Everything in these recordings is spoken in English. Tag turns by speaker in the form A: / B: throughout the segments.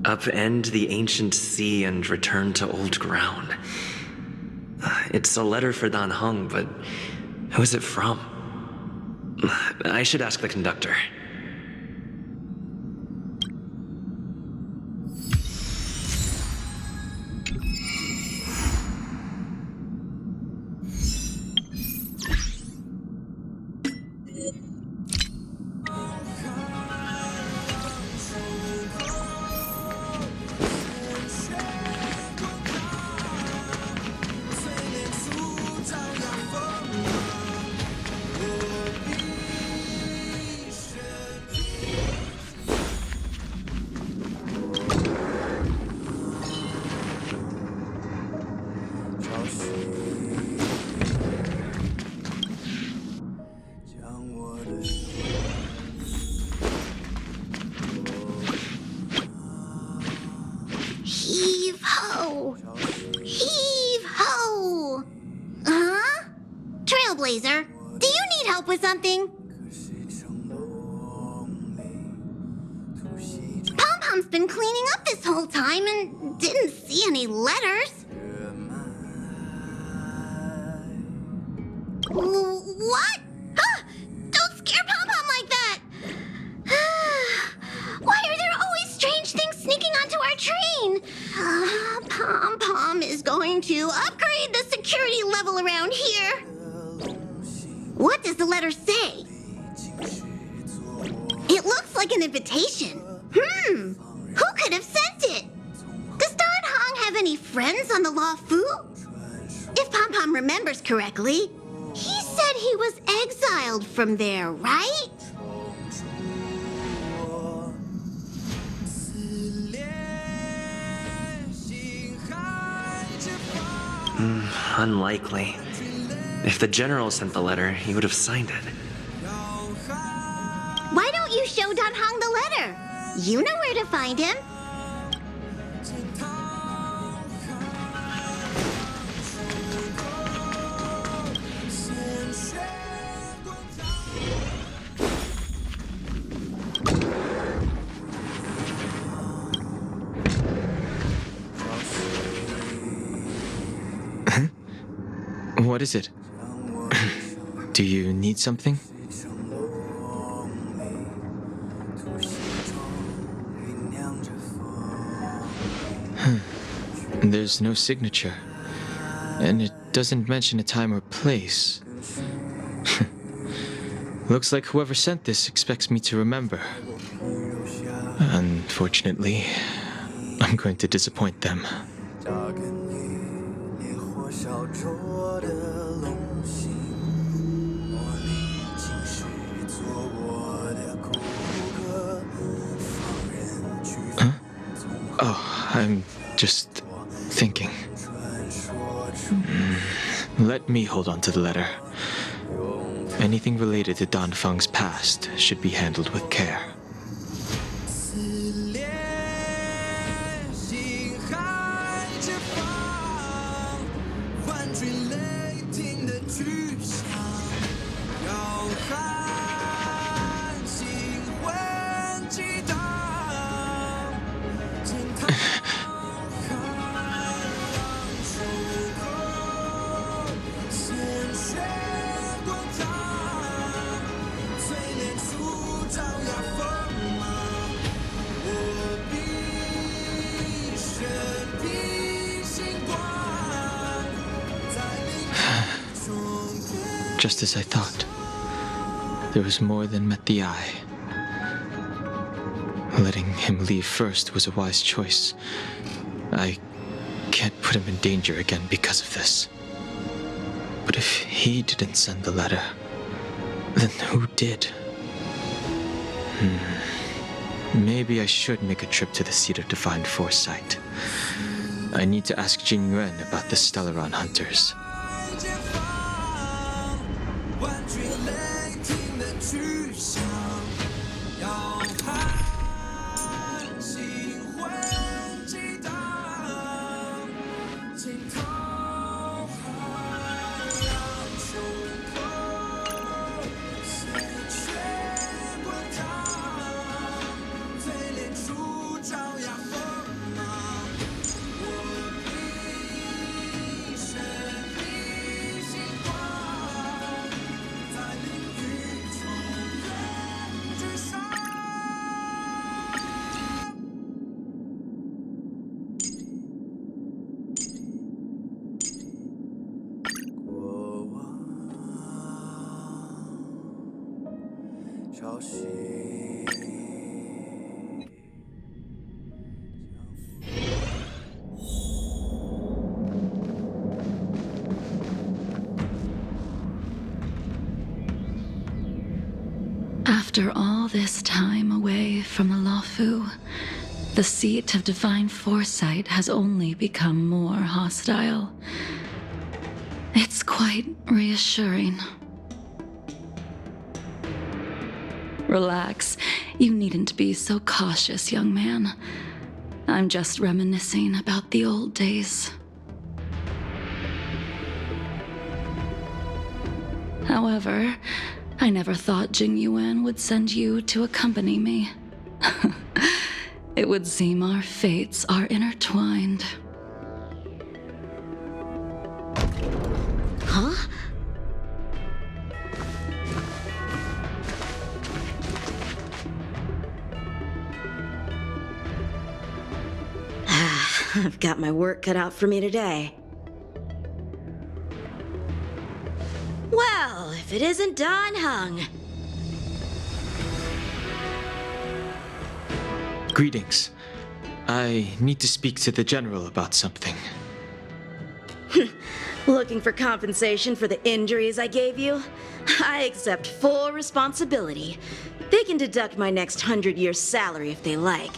A: Upend the ancient sea and return to old ground. It's a letter for Dan Heng, but who is it from? I should ask the conductor.
B: Heave ho! Heave ho! Huh? Trailblazer, do you need help with something? Pom-Pom's been cleaning up this whole time and didn't see any letters. What? Huh? Don't scare Pom-Pom like that! Why are there always strange things sneaking onto our train? Pom-Pom is going to upgrade the security level around here. What does the letter say? It looks like an invitation. Who could have sent it? Does Dan Heng have any friends on the Law Fu? If Pom-Pom remembers correctly, he said he was exiled from there, right?
A: Unlikely. If the general sent the letter, he would have signed it.
B: Why don't you show Dan Heng the letter? You know where to find him.
C: What is it? Do you need something? There's no signature. And it doesn't mention a time or place. Looks like whoever sent this expects me to remember. Unfortunately, I'm going to disappoint them. Huh? Oh, I'm just thinking. Let me hold on to the letter. Anything related to Dan Feng's past should be handled with care. Just as I thought. There was more than met the eye. Letting him leave first was a wise choice. I can't put him in danger again because of this. But if he didn't send the letter, then who did? Maybe I should make a trip to the seat of divine foresight. I need to ask Jingyuan about the Stellaron hunters.
D: After all this time away from the Luofu, the seat of divine foresight has only become more hostile. It's quite reassuring. Relax. You needn't be so cautious, young man. I'm just reminiscing about the old days. However, I never thought Jingliu would send you to accompany me. It would seem our fates are intertwined.
B: Huh?
E: I've got my work cut out for me today. Well, if it isn't Dan Heng.
C: Greetings. I need to speak to the general about something.
E: Looking for compensation for the injuries I gave you? I accept full responsibility. They can deduct my next 100-year salary if they like.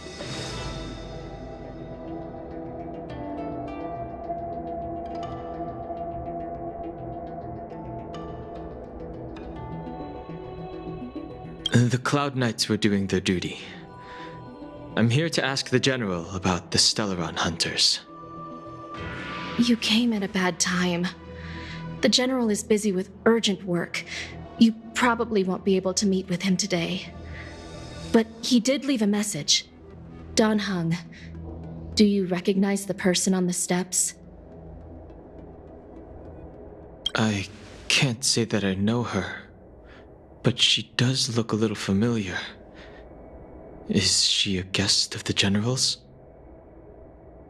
C: The Cloud Knights were doing their duty. I'm here to ask the general about the Stellaron hunters.
F: You came at a bad time. The general is busy with urgent work. You probably won't be able to meet with him today. But he did leave a message. Dan Heng, do you recognize the person on the steps?
C: I can't say that I know her, but she does look a little familiar. Is she a guest of the general's?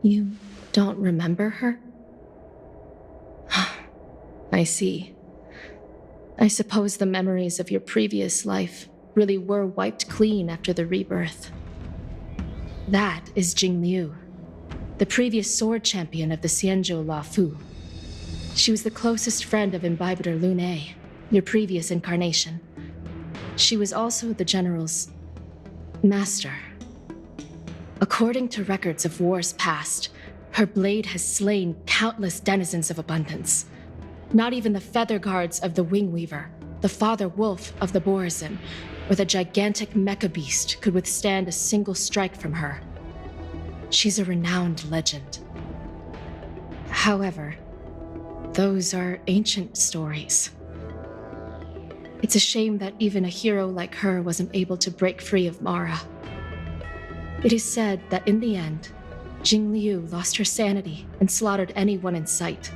F: You don't remember her? I see. I suppose the memories of your previous life really were wiped clean after the rebirth. That is Jingliu, the previous sword champion of the Xianzhou Luofu. She was the closest friend of Imbibitor Lune, your previous incarnation. She was also the general's master. According to records of wars past, her blade has slain countless denizens of abundance. Not even the feather guards of the Wingweaver, the father wolf of the Borazin, or the gigantic mecha beast could withstand a single strike from her. She's a renowned legend. However, those are ancient stories. It's a shame that even a hero like her wasn't able to break free of Mara. It is said that in the end, Jingliu lost her sanity and slaughtered anyone in sight.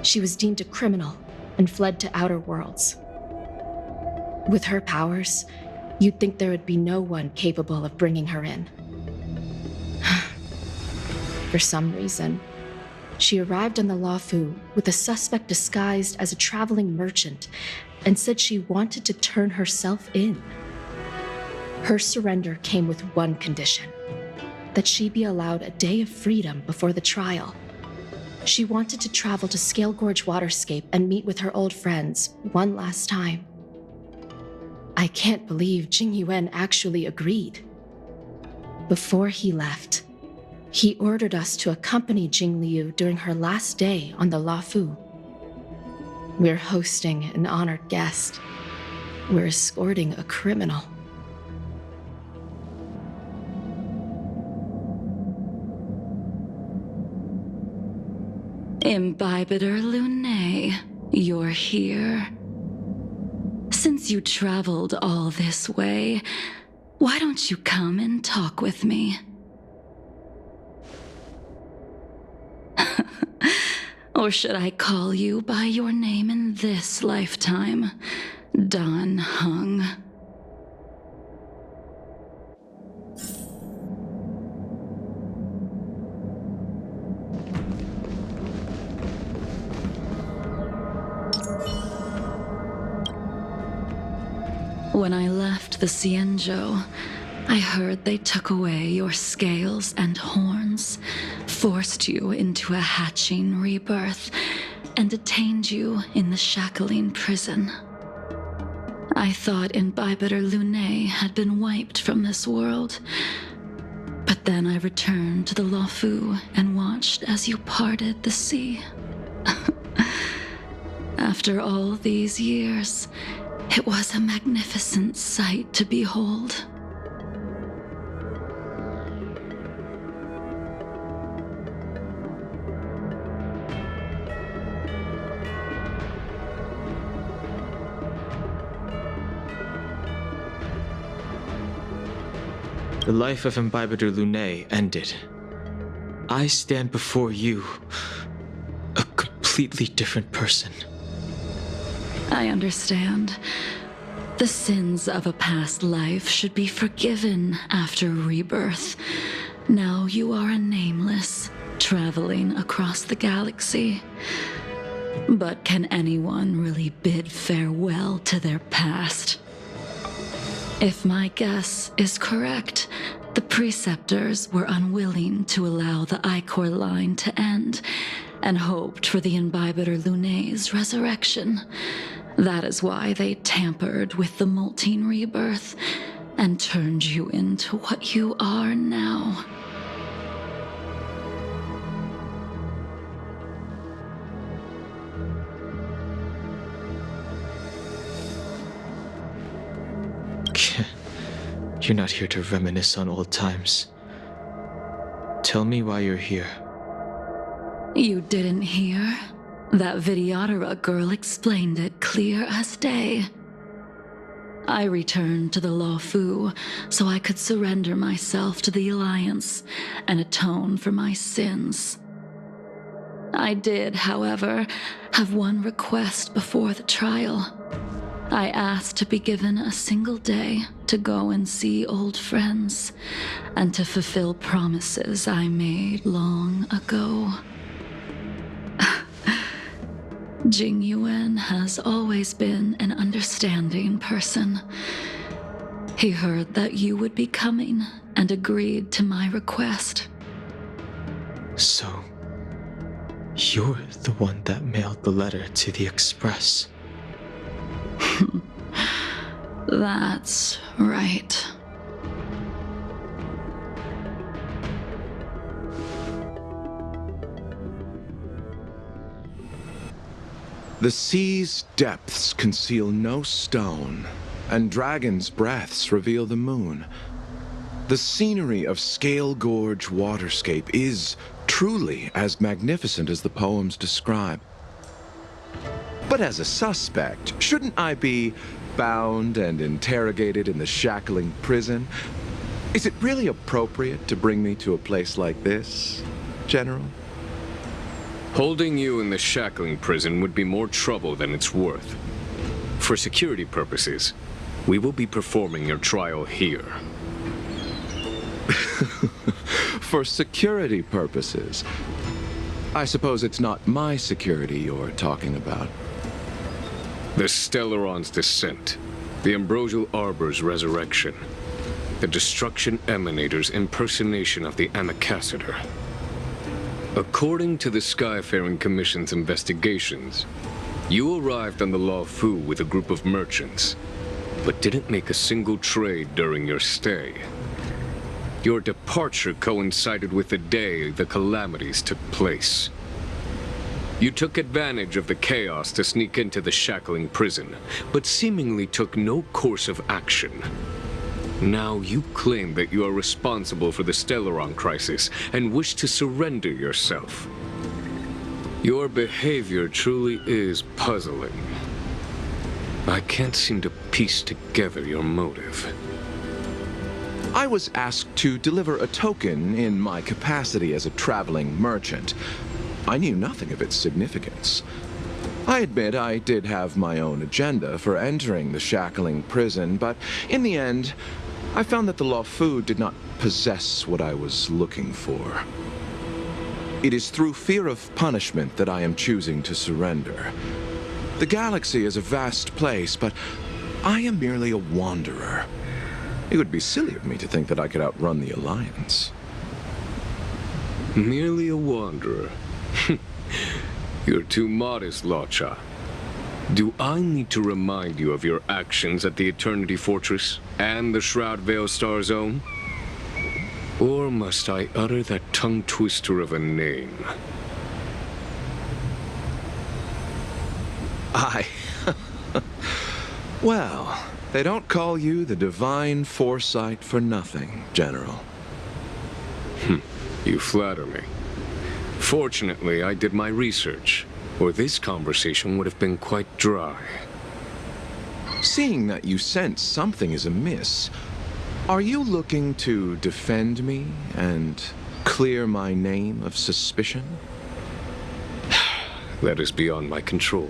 F: She was deemed a criminal and fled to outer worlds. With her powers, you'd think there would be no one capable of bringing her in. For some reason, she arrived on the Luofu with a suspect disguised as a traveling merchant and said she wanted to turn herself in. Her surrender came with one condition: that she be allowed a day of freedom before the trial. She wanted to travel to Scale Gorge Waterscape and meet with her old friends one last time. I can't believe Jingliu actually agreed. Before he left, he ordered us to accompany Jingliu during her last day on the Luofu. We're hosting an honored guest. We're escorting a criminal.
D: Imbibitor Lune, you're here. Since you traveled all this way, why don't you come and talk with me? Or should I call you by your name in this lifetime, Dan Heng? When I left the Xianzhou, I heard they took away your scales and horns, forced you into a hatching rebirth, and detained you in the shackling prison. I thought Imbibitor Lunae had been wiped from this world, but then I returned to the Luofu and watched as you parted the sea. After all these years, it was a magnificent sight to behold.
C: The life of Imbibitor Lunae ended. I stand before you, a completely different person.
D: I understand. The sins of a past life should be forgiven after rebirth. Now you are a nameless, traveling across the galaxy. But can anyone really bid farewell to their past? If my guess is correct, the preceptors were unwilling to allow the Ichor line to end and hoped for the Imbibitor Lunae's resurrection. That is why they tampered with the molting rebirth and turned you into what you are now.
C: You're not here to reminisce on old times. Tell me why you're here.
D: You didn't hear? That Vidyadhara girl explained it clear as day. I returned to the Luofu so I could surrender myself to the Alliance and atone for my sins. I did, however, have one request before the trial. I asked to be given a single day to go and see old friends, and to fulfill promises I made long ago. Jingyuan has always been an understanding person. He heard that you would be coming and agreed to my request.
C: So, you're the one that mailed the letter to the Express.
D: That's right.
G: The sea's depths conceal no stone, and dragons' breaths reveal the moon. The scenery of Scale Gorge waterscape is truly as magnificent as the poems describe. But as a suspect, shouldn't I be bound and interrogated in the shackling prison? Is it really appropriate to bring me to a place like this, General?
H: Holding you in the shackling prison would be more trouble than it's worth. For security purposes, we will be performing your trial here.
G: For security purposes? I suppose it's not my security you're talking about.
H: The Stellaron's descent, the Ambrosial Arbor's resurrection, the Destruction Emanator's impersonation of the Amicassator. According to the Skyfaring Commission's investigations, you arrived on the Luofu with a group of merchants, but didn't make a single trade during your stay. Your departure coincided with the day the calamities took place. You took advantage of the chaos to sneak into the shackling prison, but seemingly took no course of action. Now you claim that you are responsible for the Stellaron crisis and wish to surrender yourself. Your behavior truly is puzzling. I can't seem to piece together your motive.
G: I was asked to deliver a token in my capacity as a traveling merchant. I knew nothing of its significance. I admit I did have my own agenda for entering the shackling prison, but in the end, I found that the Luofu did not possess what I was looking for. It is through fear of punishment that I am choosing to surrender. The galaxy is a vast place, but I am merely a wanderer. It would be silly of me to think that I could outrun the Alliance.
H: Merely a wanderer. You're too modest, Locha. Do I need to remind you of your actions at the Eternity Fortress and the Shroud Veil Star Zone? Or must I utter that tongue twister of a name?
G: Well, they don't call you the Divine Foresight for nothing, General.
H: You flatter me. Fortunately, I did my research, or this conversation would have been quite dry.
G: Seeing that you sense something is amiss, are you looking to defend me and clear my name of suspicion?
H: That is beyond my control.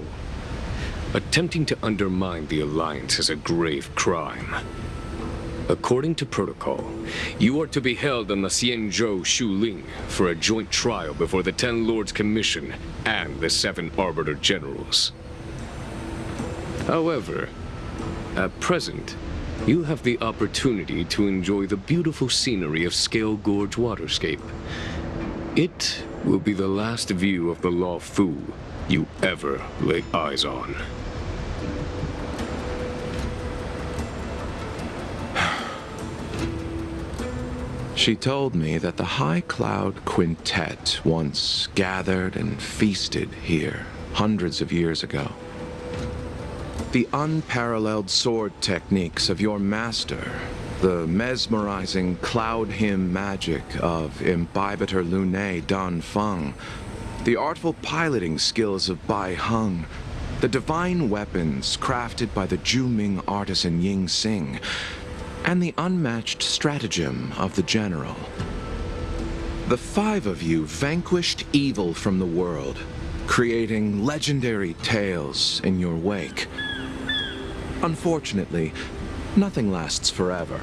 H: Attempting to undermine the Alliance is a grave crime. According to protocol, you are to be held on the Xianzhou Shuling for a joint trial before the 10 Lords Commission and the 7 Arbiter Generals. However, at present, you have the opportunity to enjoy the beautiful scenery of Scale Gorge Waterscape. It will be the last view of the Law Fu you ever lay eyes on.
G: She told me that the High Cloud Quintet once gathered and feasted here hundreds of years ago. The unparalleled sword techniques of your master, the mesmerizing cloud hymn magic of Imbibitor Lunae Dan Feng, the artful piloting skills of Bai Heng, the divine weapons crafted by the Juming artisan Ying Xing, and the unmatched stratagem of the General. The 5 of you vanquished evil from the world, creating legendary tales in your wake. Unfortunately, nothing lasts forever,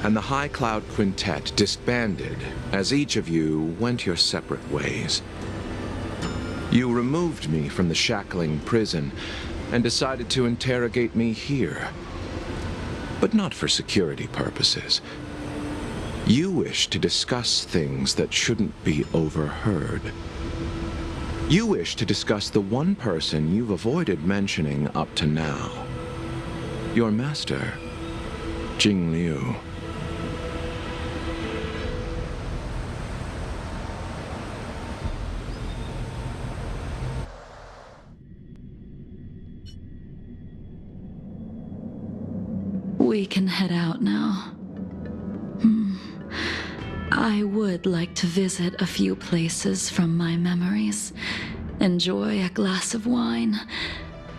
G: and the High Cloud Quintet disbanded as each of you went your separate ways. You removed me from the shackling prison and decided to interrogate me here. But not for security purposes. You wish to discuss things that shouldn't be overheard. You wish to discuss the one person you've avoided mentioning up to now. Your master, Jingliu.
D: We can head out now. I would like to visit a few places from my memories, enjoy a glass of wine,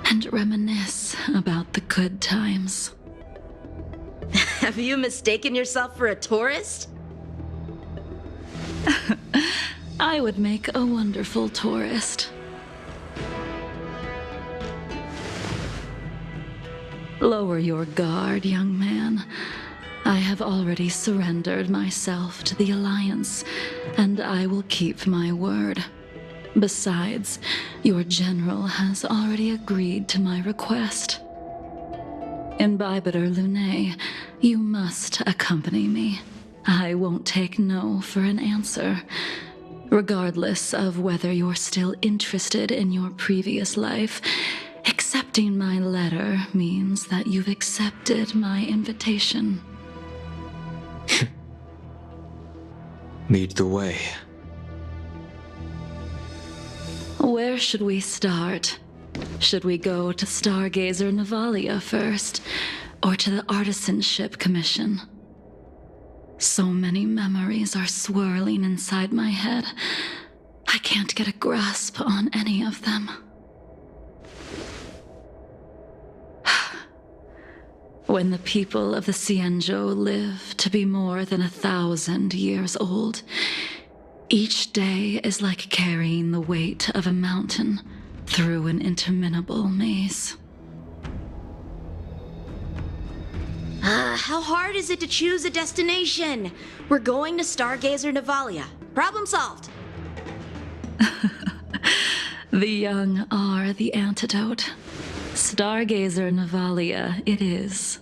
D: and reminisce about the good times.
E: Have you mistaken yourself for a tourist?
D: I would make a wonderful tourist. Lower your guard, young man. I have already surrendered myself to the Alliance, and I will keep my word. Besides, your general has already agreed to my request. Imbibitor Lunae, you must accompany me. I won't take no for an answer, regardless of whether you're still interested in your previous life. Accepting my letter means that you've accepted my invitation.
C: Lead the way.
D: Where should we start? Should we go to Stargazer Navalia first, or to the Artisanship Commission? So many memories are swirling inside my head. I can't get a grasp on any of them. When the people of the Xianzhou live to be more than 1,000 years old, each day is like carrying the weight of a mountain through an interminable maze.
E: How hard is it to choose a destination? We're going to Stargazer Navalia. Problem solved.
D: The young are the antidote. Stargazer Navalia it is.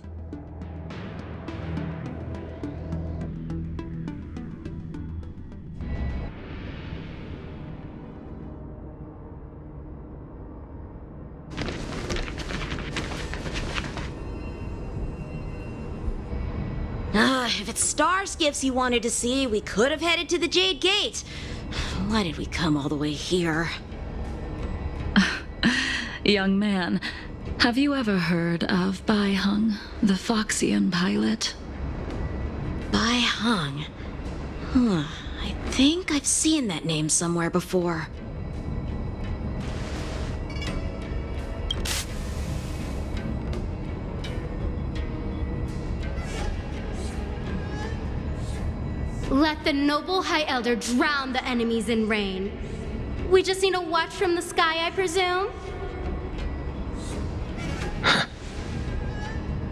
E: If it's star skiffs you wanted to see, we could have headed to the Jade Gate. Why did we come all the way here?
D: Young man, have you ever heard of Bai Hung, the Foxian pilot?
E: Bai Hung. I think I've seen that name somewhere before.
I: Let the noble High Elder drown the enemies in rain. We just need a watch from the sky, I presume?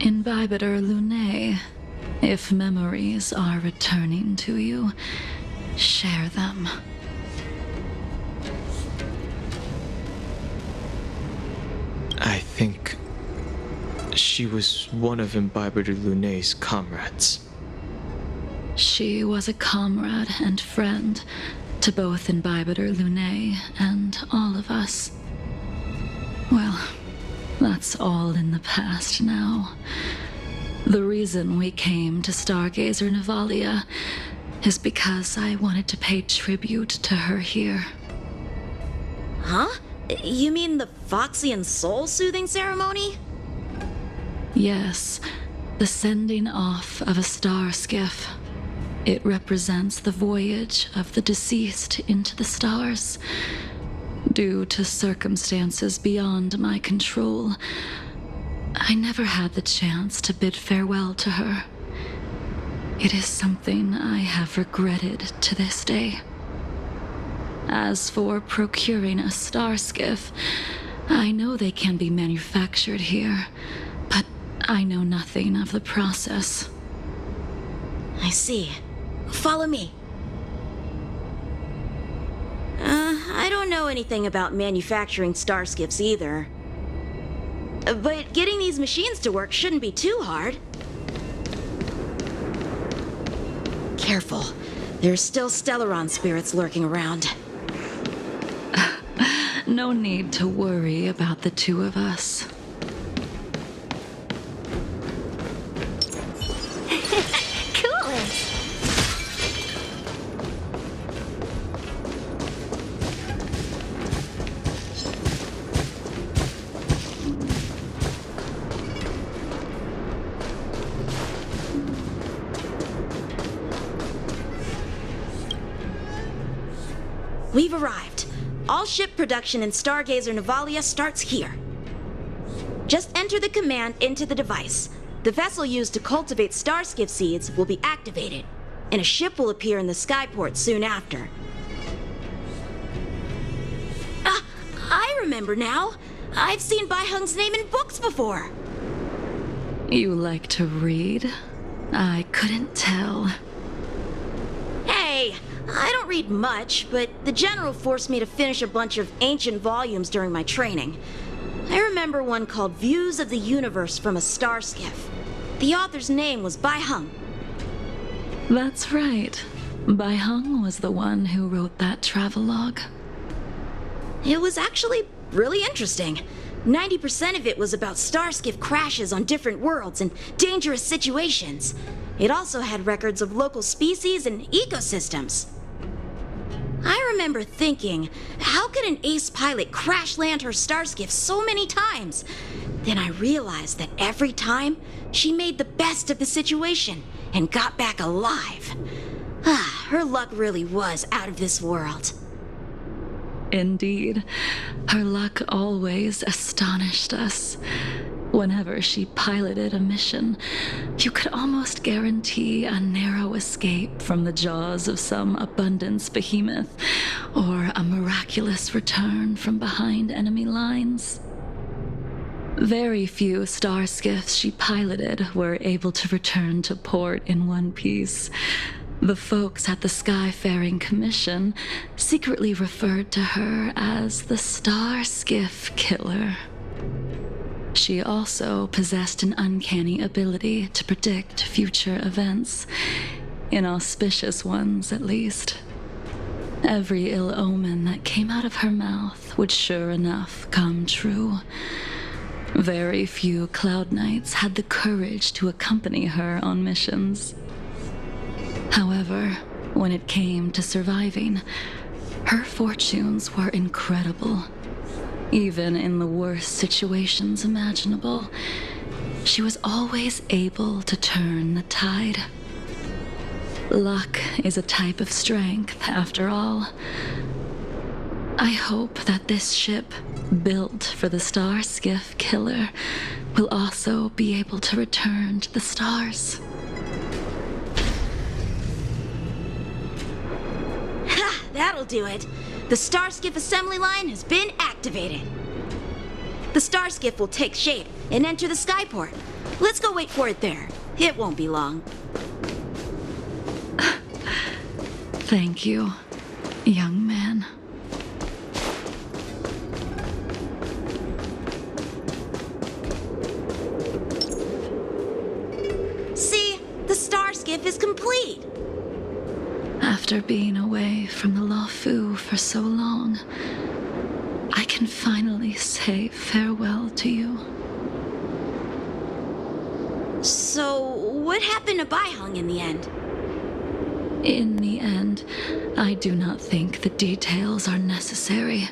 D: Imbibitor Lunae, if memories are returning to you, share them.
C: I think she was one of Imbibitor Lunae's comrades.
D: She was a comrade and friend to both Imbibitor Lunae and all of us. Well, that's all in the past now. The reason we came to Stargazer Navalia is because I wanted to pay tribute to her here.
E: Huh? You mean the Foxian soul-soothing ceremony?
D: Yes, the sending off of a star skiff. It represents the voyage of the deceased into the stars. Due to circumstances beyond my control, I never had the chance to bid farewell to her. It is something I have regretted to this day. As for procuring a star skiff, I know they can be manufactured here, but I know nothing of the process.
E: I see. Follow me. I don't know anything about manufacturing star skiffs either. But getting these machines to work shouldn't be too hard. Careful. There's still Stellaron spirits lurking around.
D: No need to worry about the two of us.
E: We've arrived. All ship production in Stargazer Navalia starts here. Just enter the command into the device. The vessel used to cultivate starskiff seeds will be activated, and a ship will appear in the skyport soon after. I remember now. I've seen Bai Hung's name in books before.
D: You like to read? I couldn't tell.
E: Hey, I don't read much, but the General forced me to finish a bunch of ancient volumes during my training. I remember one called Views of the Universe from a Star Skiff. The author's name was Bai Hung.
D: That's right. Bai Hung was the one who wrote that travelogue.
E: It was actually really interesting. 90% of it was about starskiff crashes on different worlds and dangerous situations. It also had records of local species and ecosystems. I remember thinking, how could an ace pilot crash land her starskiff so many times? Then I realized that every time, she made the best of the situation and got back alive. Her luck really was out of this world.
D: Indeed, her luck always astonished us. Whenever she piloted a mission, you could almost guarantee a narrow escape from the jaws of some abundance behemoth, or a miraculous return from behind enemy lines. Very few star skiffs she piloted were able to return to port in one piece. The folks at the Skyfaring Commission secretly referred to her as the Star Skiff Killer. She also possessed an uncanny ability to predict future events, inauspicious ones at least. Every ill omen that came out of her mouth would sure enough come true. Very few Cloud Knights had the courage to accompany her on missions. However, when it came to surviving, her fortunes were incredible. Even in the worst situations imaginable, she was always able to turn the tide. Luck is a type of strength, after all. I hope that this ship, built for the Star Skiff killer, will also be able to return to the stars.
E: Ha! That'll do it. The Starskiff assembly line has been activated. The Starskiff will take shape and enter the skyport. Let's go wait for it there. It won't be long.
D: Thank you, young man.
E: See, the Starskiff is complete.
D: After being away from the Luofu for so long, I can finally say farewell to you.
E: So, what happened to Baiheng in the end?
D: In the end, I do not think the details are necessary.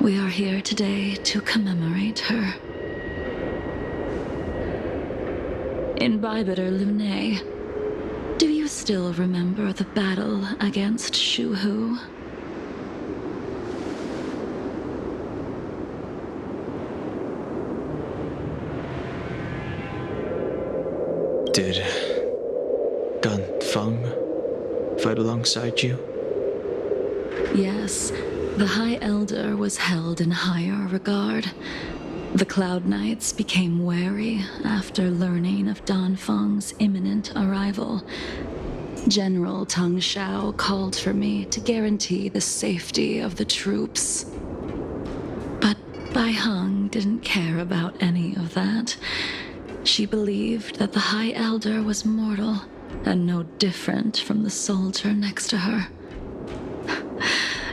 D: We are here today to commemorate her. In Bibiter Lune, do you still remember the battle against Shuhu?
C: Did Dan Feng fight alongside you?
D: Yes, the High Elder was held in higher regard. The Cloud Knights became wary after learning of Dan Feng's imminent arrival. General Tang Xiao called for me to guarantee the safety of the troops. But Baiheng didn't care about any of that. She believed that the High Elder was mortal and no different from the soldier next to her.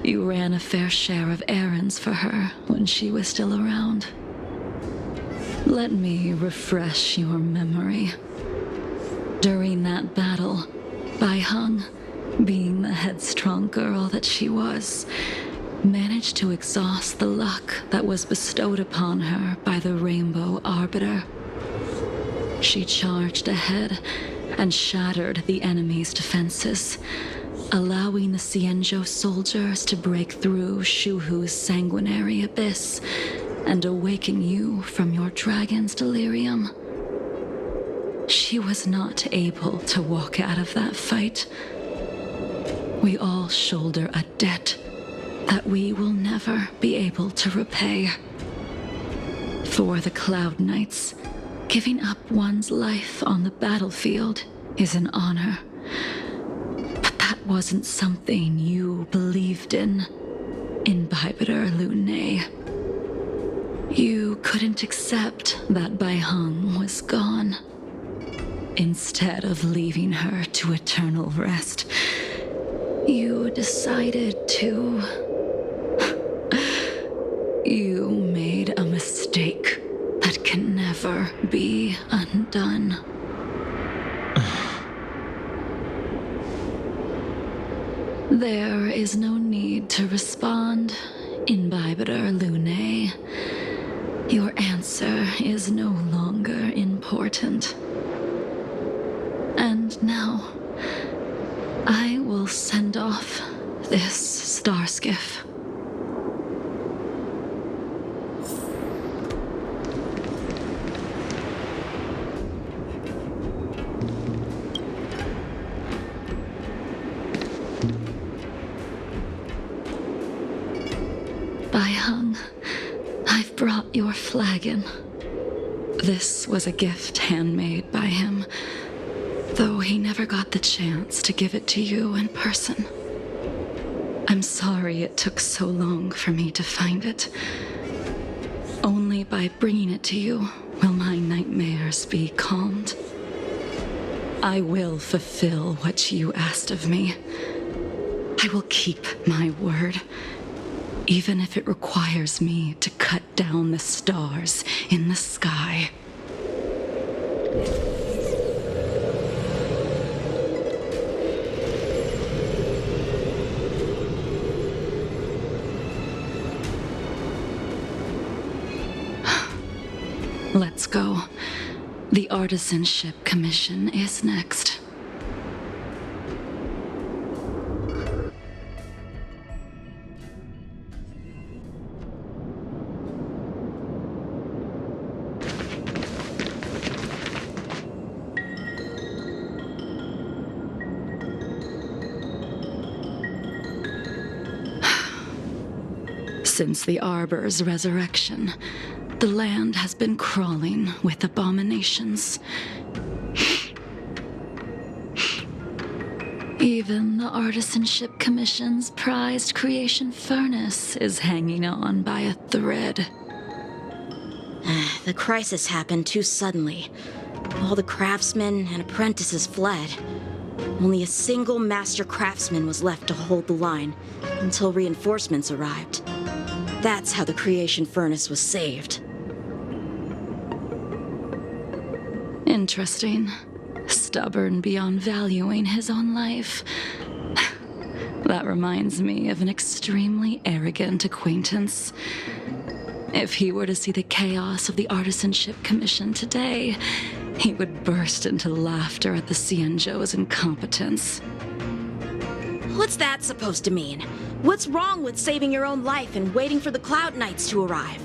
D: You ran a fair share of errands for her when she was still around. Let me refresh your memory. During that battle, Baiheng, being the headstrong girl that she was, managed to exhaust the luck that was bestowed upon her by the Rainbow Arbiter. She charged ahead and shattered the enemy's defenses, allowing the Xianzhou soldiers to break through Shuhu's sanguinary abyss and awaken you from your dragon's delirium. She was not able to walk out of that fight. We all shoulder a debt that we will never be able to repay. For the Cloud Knights, giving up one's life on the battlefield is an honor. But that wasn't something you believed in Bibiter Lune. You couldn't accept that Baiheng was gone. Instead of leaving her to eternal rest, you decided to... You made a mistake that can never be undone. There is no need to respond, Imbibitor Lune. Your answer is no longer important. And now, I will send off this starskiff. Baiheng, I've brought your flagon. This was a gift handmade by him, though he never got the chance to give it to you in person. I'm sorry it took so long for me to find it. Only by bringing it to you will my nightmares be calmed. I will fulfill what you asked of me. I will keep my word, even if it requires me to cut down the stars in the sky. Let's go. The Artisanship Commission is next. Since the Arbor's resurrection, the land has been crawling with abominations. Even the Artisanship Commission's prized creation furnace is hanging on by a thread.
E: The crisis happened too suddenly. All the craftsmen and apprentices fled. Only a single master craftsman was left to hold the line until reinforcements arrived. That's how the creation furnace was saved.
D: Interesting. Stubborn beyond valuing his own life. That reminds me of an extremely arrogant acquaintance. If he were to see the chaos of the Artisanship Commission today, he would burst into laughter at the Xianzhou's incompetence.
E: What's that supposed to mean? What's wrong with saving your own life and waiting for the Cloud Knights to arrive?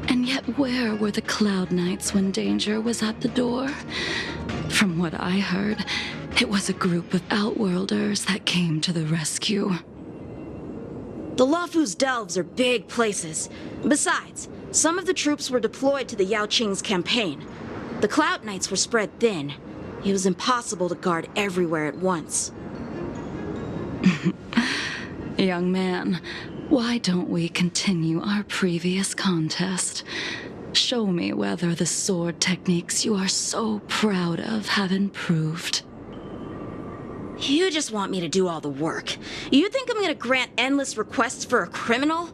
D: And yet where were the Cloud Knights when danger was at the door? From what I heard, it was a group of Outworlders that came to the rescue.
E: The Luofu's delves are big places. Besides, some of the troops were deployed to the Yao Qing's campaign. The Cloud Knights were spread thin. It was impossible to guard everywhere at once.
D: Young man, why don't we continue our previous contest? Show me whether the sword techniques you are so proud of have improved.
E: You just want me to do all the work. You think I'm gonna grant endless requests for a criminal?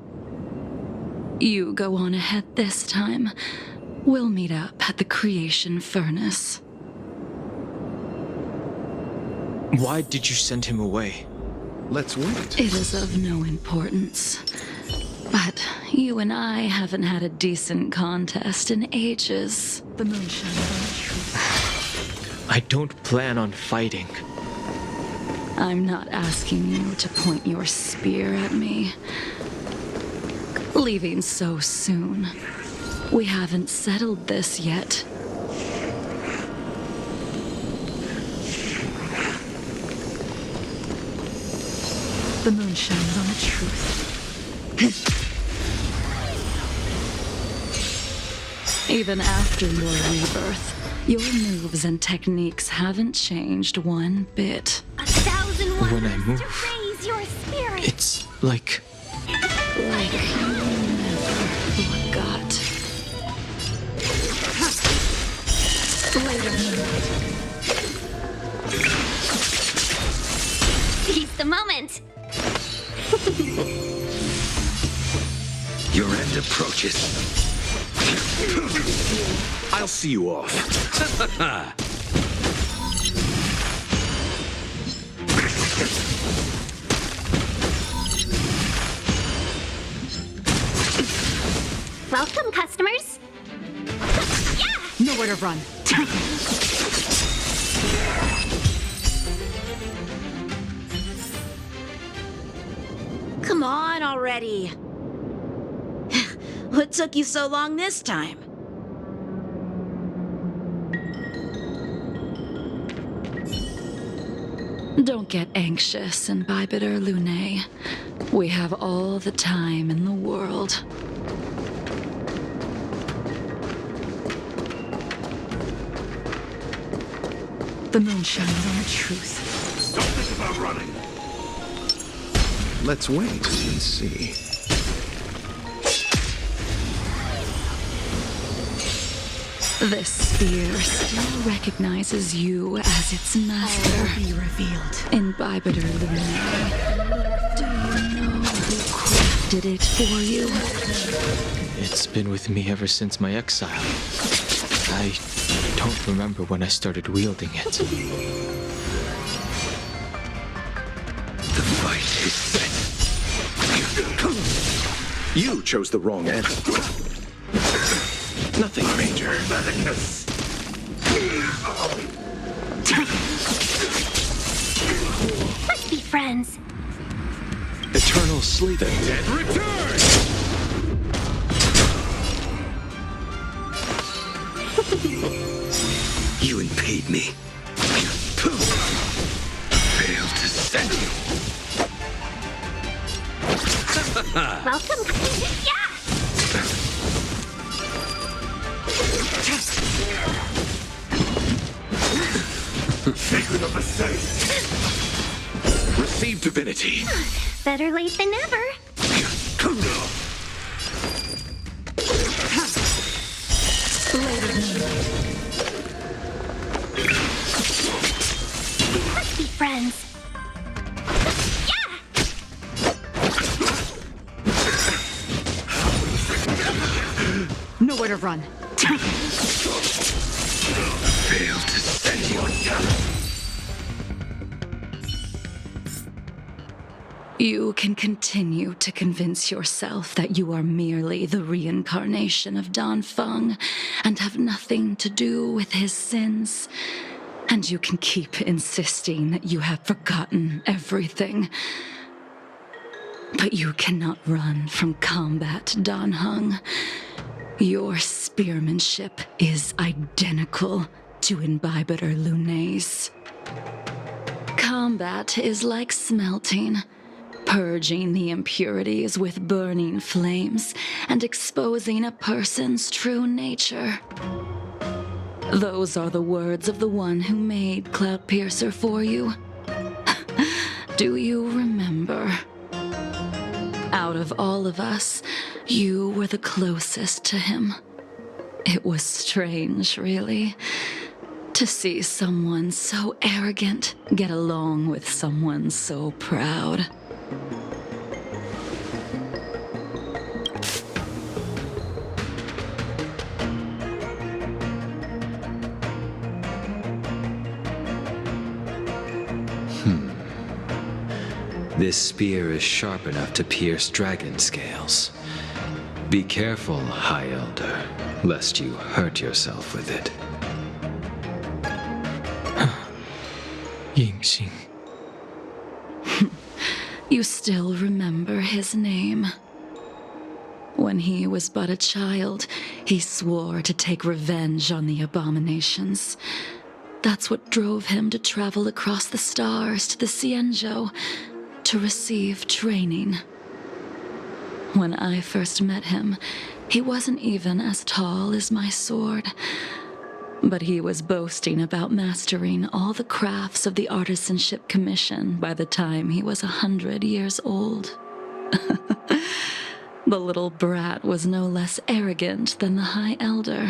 D: You go on ahead this time. We'll meet up at the creation furnace.
C: Why did you send him away?
G: Let's wait.
D: It is of no importance. But you and I haven't had a decent contest in ages. The moonshine of the truth.
C: I don't plan on fighting.
D: I'm not asking you to point your spear at me. Leaving so soon. We haven't settled this yet. The moon shines on the truth. Even after your rebirth, your moves and techniques haven't changed one bit.
I: 1,000
C: When I
I: wonders
C: move,
I: to raise your spirit.
C: it's like
D: Like you never forgot. Later.
I: Seize the moment.
J: Your end approaches. I'll see you off.
I: Welcome, customers.
D: Nowhere to run.
E: Come on already. What took you so long this time?
D: Don't get anxious, Imbibitor Lunae. We have all the time in the world. The moon shines on the truth.
J: Don't think about running.
G: Let's wait and see.
D: This spear still recognizes you as its master.
E: All will be revealed.
D: Imbibitor Lunae. Do you know who crafted it for you?
C: it's been with me ever since my exile. I don't remember when I started wielding it.
J: The fight is set.
G: You chose the wrong answer. Nothing major.
B: Let's be friends.
G: Eternal sleep. The dead
H: Return!
J: You impede me. Failed to send you.
B: Welcome. Yeah!
J: Sacred of the saint.
G: Receive divinity.
B: Better late than never. Let's be friends.
K: Nowhere to run.
J: Failed to send you.
D: You can continue to convince yourself that you are merely the reincarnation of Dan Feng and have nothing to do with his sins. And you can keep insisting that you have forgotten everything. But you cannot run from combat, Dan Heng. Your spearmanship is identical to Imbibitor Lunay's. Combat is like smelting, purging the impurities with burning flames and exposing a person's true nature. Those are the words of the one who made Cloudpiercer for you. Do you remember? Out of all of us, you were the closest to him. It was strange, really, to see someone so arrogant get along with someone so proud.
L: This spear is sharp enough to pierce dragon scales. Be careful, High Elder, lest you hurt yourself with it.
C: Yingxing.
D: You still remember his name. When he was but a child, he swore to take revenge on the abominations. That's what drove him to travel across the stars to the Xianzhou to receive training. When I first met him, he wasn't even as tall as my sword. But he was boasting about mastering all the crafts of the Artisanship Commission by the time he was 100 years old. The little brat was no less arrogant than the High Elder.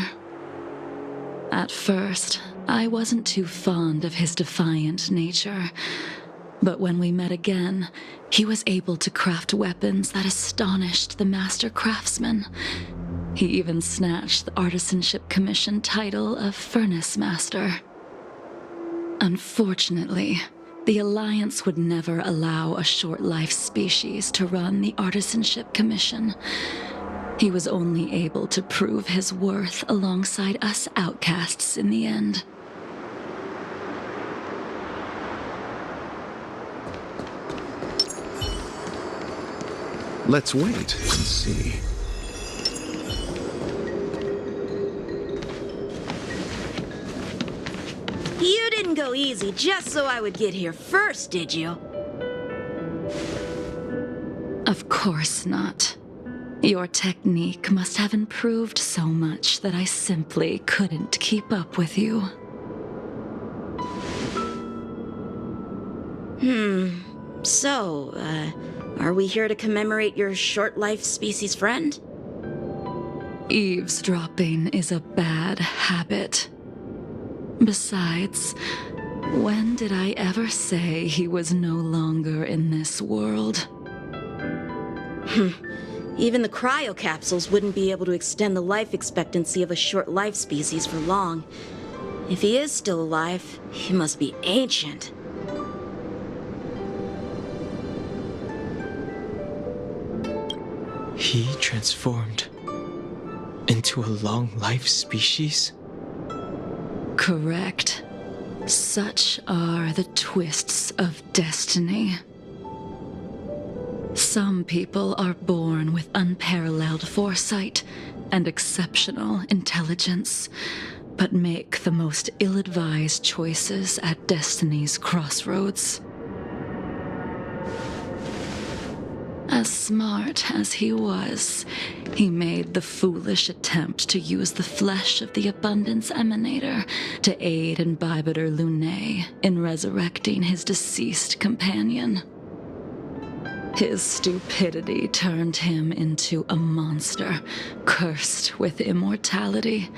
D: At first, I wasn't too fond of his defiant nature. But when we met again, he was able to craft weapons that astonished the master craftsman. He even snatched the Artisanship Commission title of Furnace Master. Unfortunately, the Alliance would never allow a short-life species to run the Artisanship Commission. He was only able to prove his worth alongside us outcasts in the end.
G: Let's wait and see.
E: You didn't go easy just so I would get here first, did you?
D: Of course not. Your technique must have improved so much that I simply couldn't keep up with you.
E: So, are we here to commemorate your short-life species friend?
D: Eavesdropping is a bad habit. Besides, when did I ever say he was no longer in this world?
E: Even the cryocapsules wouldn't be able to extend the life expectancy of a short-life species for long. If he is still alive, he must be ancient.
C: He transformed into a long-life species?
D: Correct. Such are the twists of destiny. Some people are born with unparalleled foresight and exceptional intelligence, but make the most ill-advised choices at destiny's crossroads. As smart as he was, he made the foolish attempt to use the flesh of the Abundance Emanator to aid Imbibitor Lunae in resurrecting his deceased companion. His stupidity turned him into a monster, cursed with immortality.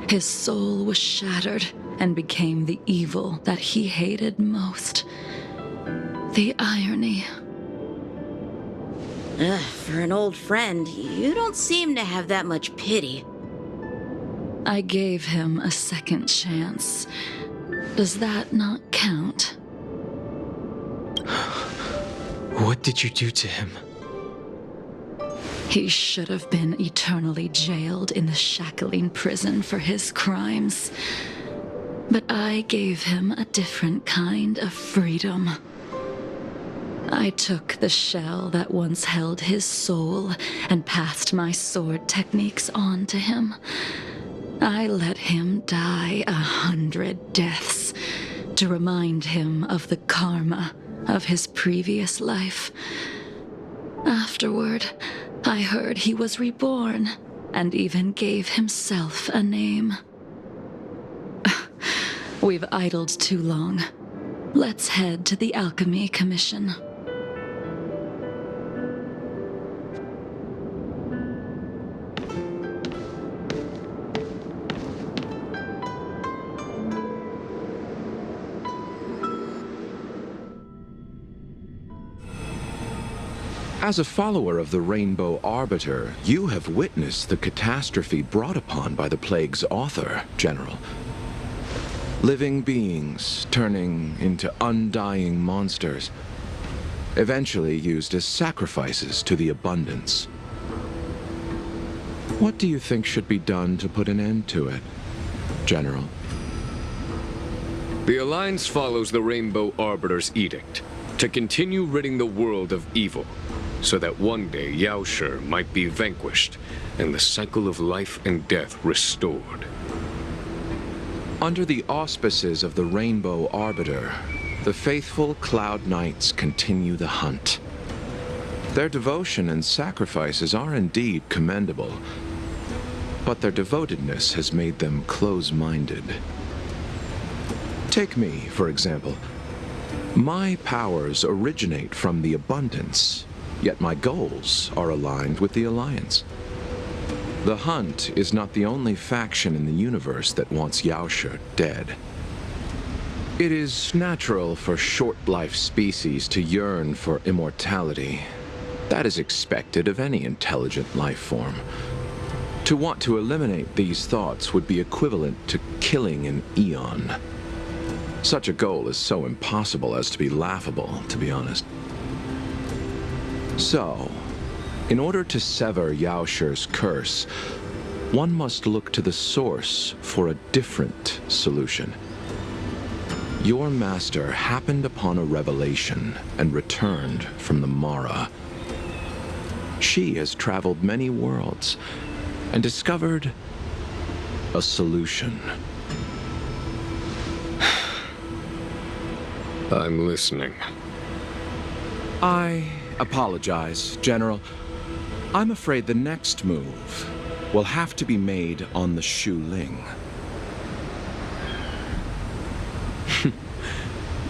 D: His soul was shattered and became the evil that he hated most. The irony.
E: For an old friend, you don't seem to have that much pity.
D: I gave him a second chance. Does that not count?
C: What did you do to him?
D: He should have been eternally jailed in the shackling prison for his crimes. But I gave him a different kind of freedom. I took the shell that once held his soul and passed my sword techniques on to him. I let him die 100 deaths to remind him of the karma of his previous life. Afterward, I heard he was reborn and even gave himself a name. We've idled too long. Let's head to the Alchemy Commission.
G: As a follower of the Rainbow Arbiter, you have witnessed the catastrophe brought upon by the plague's author, General. Living beings turning into undying monsters, eventually used as sacrifices to the Abundance. What do you think should be done to put an end to it, General?
H: The Alliance follows the Rainbow Arbiter's edict to continue ridding the world of evil, so that one day Yaoshi might be vanquished and the cycle of life and death restored.
G: Under the auspices of the Rainbow Arbiter, the faithful Cloud Knights continue the hunt. Their devotion and sacrifices are indeed commendable, but their devotedness has made them close-minded. Take me, for example. My powers originate from the Abundance, yet my goals are aligned with the Alliance. The Hunt is not the only faction in the universe that wants Yaoshi dead. It is natural for short-life species to yearn for immortality. That is expected of any intelligent life form. To want to eliminate these thoughts would be equivalent to killing an eon. Such a goal is so impossible as to be laughable, to be honest. So, in order to sever Yaoshi's curse, one must look to the source for a different solution. Your master happened upon a revelation and returned from the Mara. She has traveled many worlds and discovered a solution.
H: I'm listening.
G: I apologize, General. I'm afraid the next move will have to be made on the Shu Ling.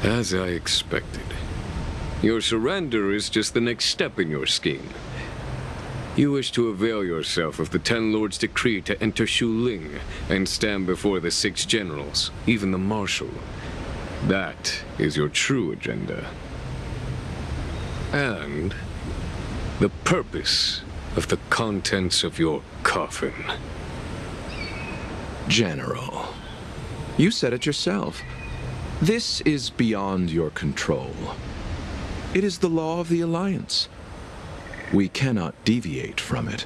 H: As I expected. Your surrender is just the next step in your scheme. You wish to avail yourself of the Ten Lords' decree to enter Shu Ling and stand before the 6 generals, even the Marshal. That is your true agenda. And the purpose of the contents of your coffin.
G: General, you said it yourself. This is beyond your control. It is the law of the Alliance. We cannot deviate from it.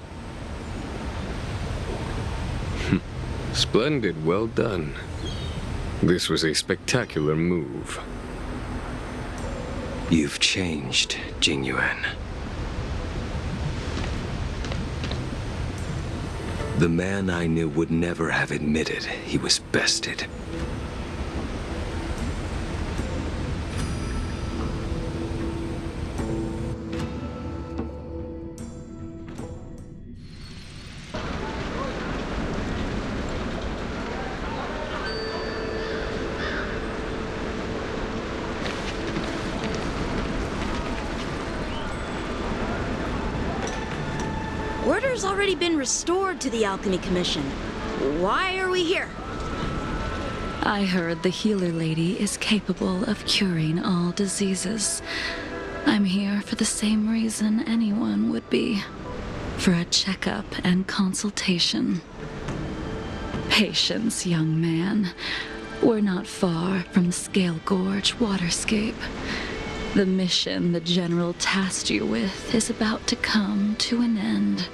H: Splendid, well done. This was a spectacular move.
L: You've changed, Jingyuan. The man I knew would never have admitted he was bested.
E: Order's already been restored to the Alchemy Commission. Why are we here?
D: I heard the healer lady is capable of curing all diseases. I'm here for the same reason anyone would be. For a checkup and consultation. Patience, young man. We're not far from Scale Gorge Waterscape. The mission the General tasked you with is about to come to an end.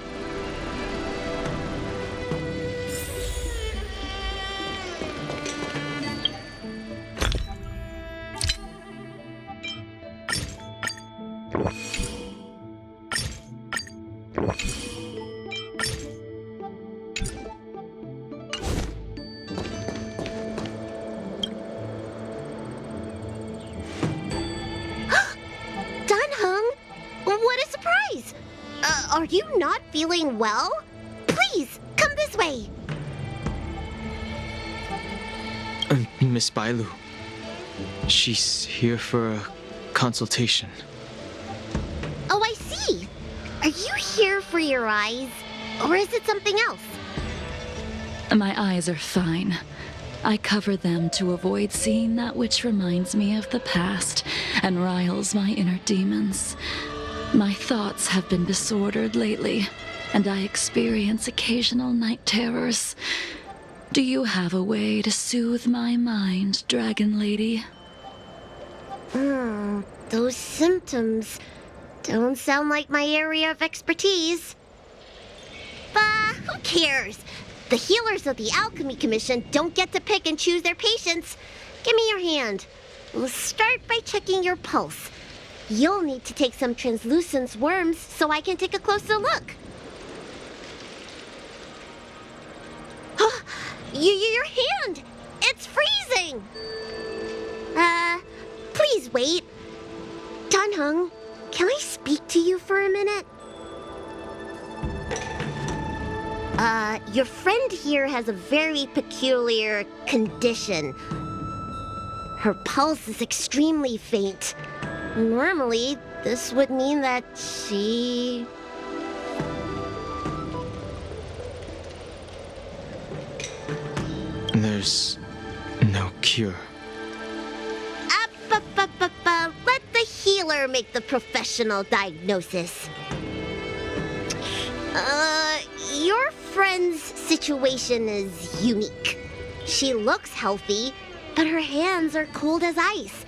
B: What a surprise! Are you not feeling well? Please, come this way.
C: Miss Bailu. She's here for a consultation.
B: Oh, I see. Are you here for your eyes? Or is it something else?
D: My eyes are fine. I cover them to avoid seeing that which reminds me of the past and riles my inner demons. My thoughts have been disordered lately, and I experience occasional night terrors. Do you have a way to soothe my mind, Dragon Lady?
B: Those symptoms don't sound like my area of expertise. Bah, who cares? The healers of the Alchemy Commission don't get to pick and choose their patients. Give me your hand. We'll start by checking your pulse. You'll need to take some translucent worms so I can take a closer look. Your hand! It's freezing! Please wait. Danheng, can I speak to you for a minute? Your friend here has a very peculiar condition. Her pulse is extremely faint. Normally, this would mean that she...
C: There's no cure.
B: Let the healer make the professional diagnosis. Your friend's situation is unique. She looks healthy, but her hands are cold as ice.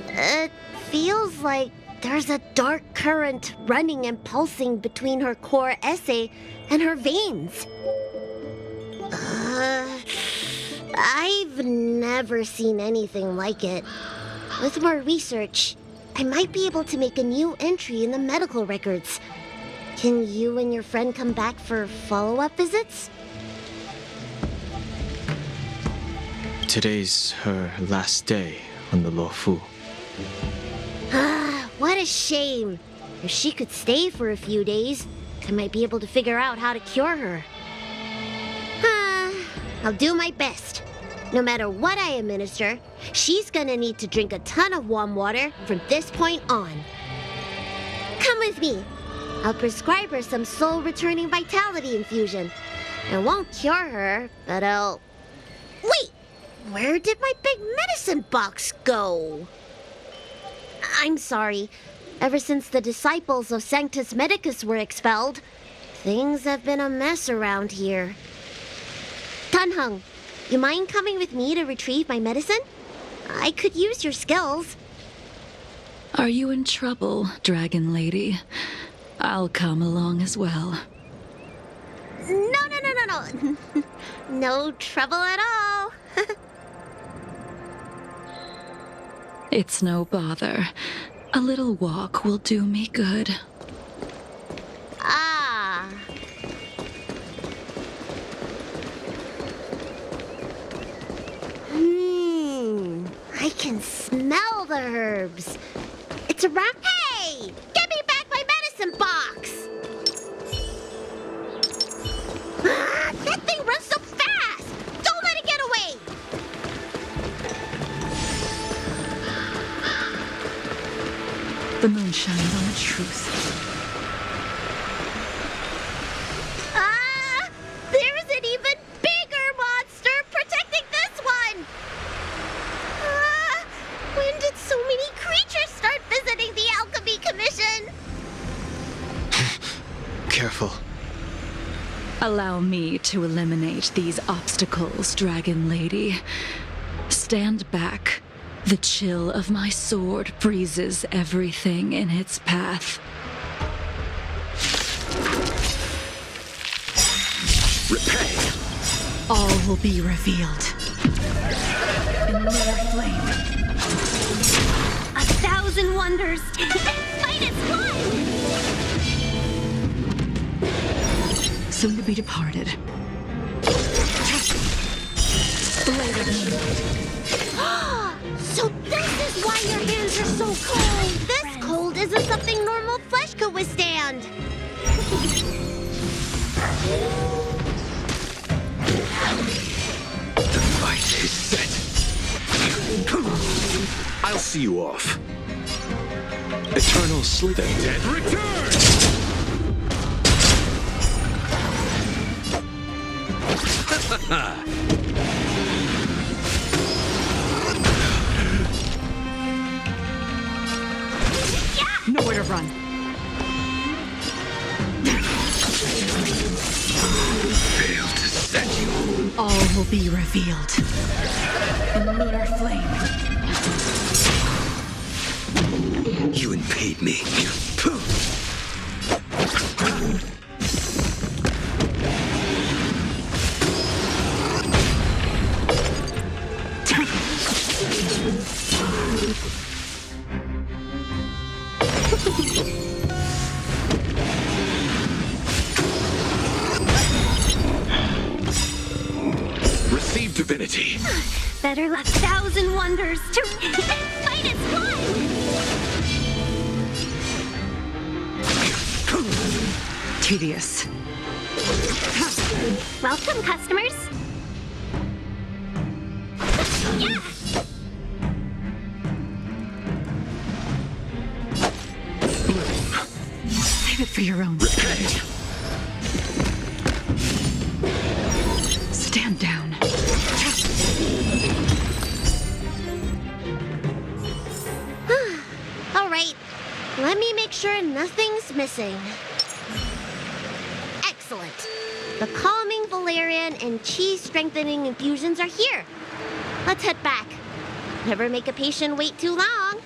B: It feels like there's a dark current running and pulsing between her core esse and her veins. I've never seen anything like it. With more research, I might be able to make a new entry in the medical records. Can you and your friend come back for follow-up visits?
C: Today's her last day on the Luofu.
B: What a shame. If she could stay for a few days, I might be able to figure out how to cure her. I'll do my best. No matter what I administer, she's gonna need to drink a ton of warm water from this point on. Come with me. I'll prescribe her some soul-returning vitality infusion. I won't cure her, but I'll... Wait! Where did my big medicine box go? I'm sorry. Ever since the disciples of Sanctus Medicus were expelled, things have been a mess around here. Danheng, you mind coming with me to retrieve my medicine? I could use your skills.
D: Are you in trouble, Dragon Lady? I'll come along as well.
B: No. no. No trouble at all.
D: It's no bother. A little walk will do me good.
B: Ah. I can smell the herbs. It's around. Hey! Get me back my medicine box! Ah, that thing runs so fast! Don't let it get away!
D: The moon shines on the truth.
B: Ah! There's an even bigger monster protecting this one! Ah! When did so many creatures start visiting the Alchemy Commission?
C: Careful.
D: Allow me to eliminate these obstacles, Dragon Lady. Stand back. The chill of my sword freezes everything in its path.
J: Repay!
D: All will be revealed. In lunar flame.
I: 1,000 wonders. Minus one.
D: Soon to be departed. Blade of moonlight.
B: So this is why your hands are so cold! This cold isn't something normal flesh could withstand!
J: The fight is set. I'll see you off.
G: Eternal sleep.
J: The dead return!
D: Nowhere to run.
J: Fail to set you.
D: All will be revealed. In lunar flame.
J: You impede me.
G: Receive divinity.
I: Better left 1,000 wonders to minus one.
D: Tedious.
I: Welcome, customers. Yeah.
D: Save it for your own
J: Repay!
D: Stand down.
B: All right, let me make sure nothing's missing. Excellent. The calming valerian and chi strengthening infusions are here. Let's head back. Never make a patient wait too long.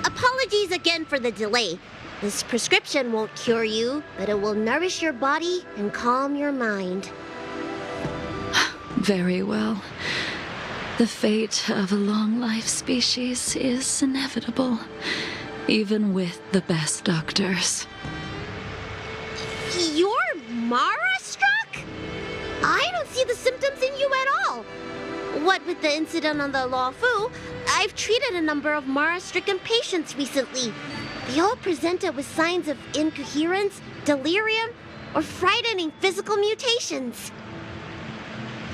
B: Apologies again for the delay. This prescription won't cure you, but it will nourish your body and calm your mind.
D: Very well. The fate of a long-life species is inevitable, even with the best doctors.
B: You're Mara-struck? I don't see the symptoms in you at all. What with the incident on the Law Fu, I've treated a number of Mara-stricken patients recently. They all presented with signs of incoherence, delirium, or frightening physical mutations.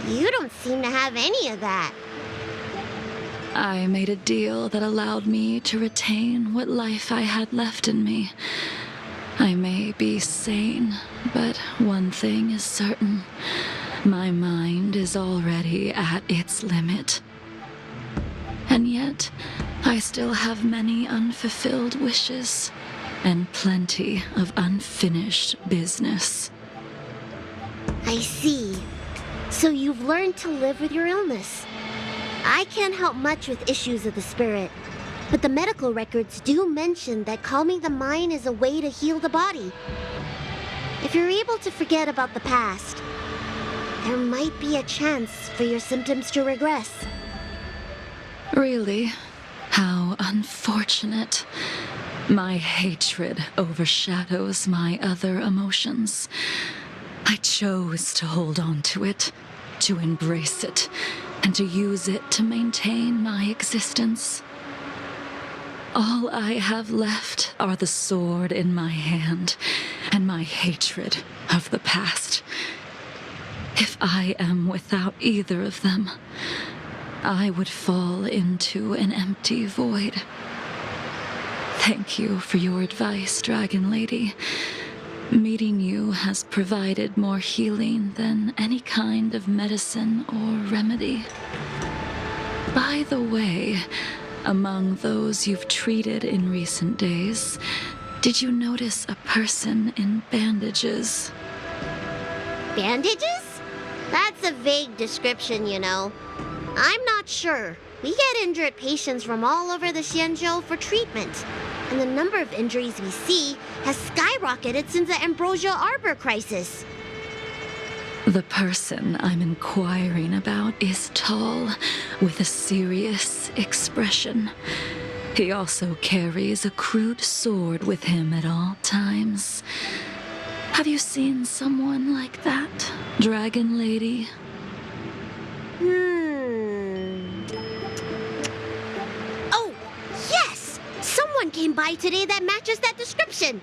B: You don't seem to have any of that.
D: I made a deal that allowed me to retain what life I had left in me. I may be sane, but one thing is certain. My mind is already at its limit. And yet, I still have many unfulfilled wishes and plenty of unfinished business.
B: I see. So you've learned to live with your illness. I can't help much with issues of the spirit. But the medical records do mention that calming the mind is a way to heal the body. If you're able to forget about the past, there might be a chance for your symptoms to regress.
D: Really? How unfortunate. My hatred overshadows my other emotions. I chose to hold on to it, to embrace it, and to use it to maintain my existence. All I have left are the sword in my hand and my hatred of the past. If I am without either of them, I would fall into an empty void. Thank you for your advice, Dragon Lady. Meeting you has provided more healing than any kind of medicine or remedy. By the way, among those you've treated in recent days, did you notice a person in bandages?
B: Bandages? That's a vague description, you know. I'm not sure. We get injured patients from all over the Xianzhou for treatment, and the number of injuries we see has skyrocketed since the Ambrosial Arbor crisis.
D: The person I'm inquiring about is tall, with a serious expression. He also carries a crude sword with him at all times. Have you seen someone like that, Dragon Lady?
B: Oh, yes! Someone came by today that matches that description.